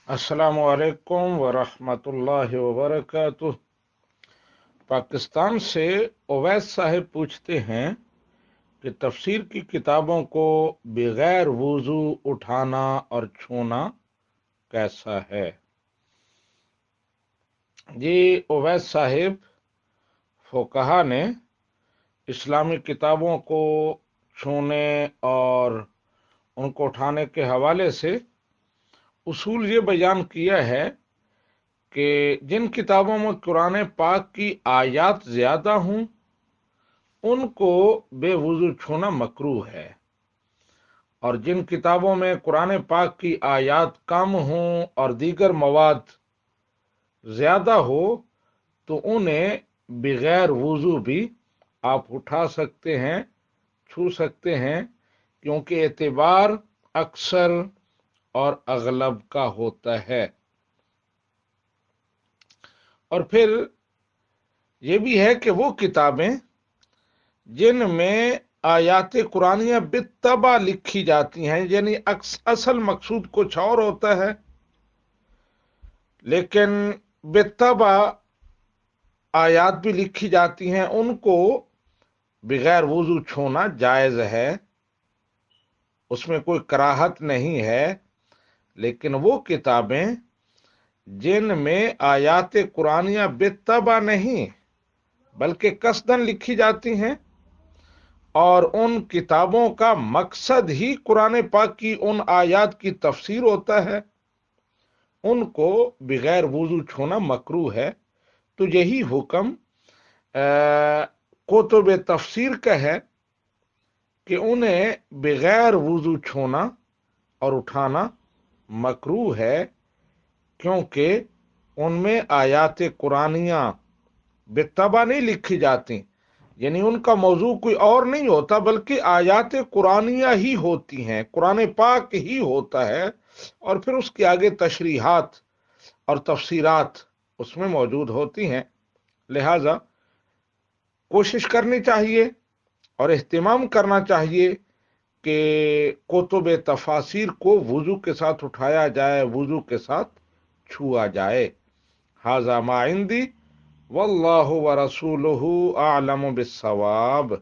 अस्सलामु अलैकुम वरहमतुल्लाहि वबरकातुह। पाकिस्तान से ओवैस साहिब पूछते हैं कि तफसीर की किताबों को बगैर वुजू उठाना और छूना कैसा है। जी ओवैस साहिब, फुकहा ने इस्लामी किताबों को छूने और उनको उठाने के हवाले से उसूल ये बयान किया है कि जिन किताबों में कुरान पाक की आयत ज्यादा हों उनको बेवुजू छूना मकरूह है, और जिन किताबों में कुरान पाक की आयत कम हों और दीगर मवाद ज्यादा हो तो उन्हें बगैर वुजू भी आप उठा सकते हैं, छू सकते हैं, क्योंकि एतबार अक्सर और अगलब का होता है। और फिर यह भी है कि वो किताबें जिनमें आयात कुरानिया बित्तबा लिखी जाती हैं, यानी असल मकसूद कुछ और होता है, लेकिन बित्तबा आयात भी लिखी जाती हैं, उनको बगैर वुजू छूना जायज है, उसमें कोई कराहत नहीं है। लेकिन वो किताबें जिनमें आयात कुरानिया बित्तबा नहीं बल्कि कसदन लिखी जाती हैं और उन किताबों का मकसद ही कुरान पाक की उन आयात की तफसीर होता है, उनको बगैर वुजू छूना मकरूह है। तो यही हुक्म कुतुब तफसीर का है कि उन्हें बगैर वुजू छूना और उठाना मकरूह है, क्योंकि उनमें आयात कुरानिया बित्तबा नहीं लिखी जाती, यानी उनका मौजू कोई और नहीं होता बल्कि आयात कुरानिया ही होती हैं, कुरान पाक ही होता है, और फिर उसके आगे तशरीहात और तफसीरात उसमें मौजूद होती हैं। लिहाजा कोशिश करनी चाहिए और इह्तिमाम करना चाहिए कि कुतुब तफासिर को वुजू के साथ उठाया जाए, वुजू के साथ छुआ जाए। हाजा मा इंदी वल्लाहु व रसूलुहु आलमु बिस्सवाब।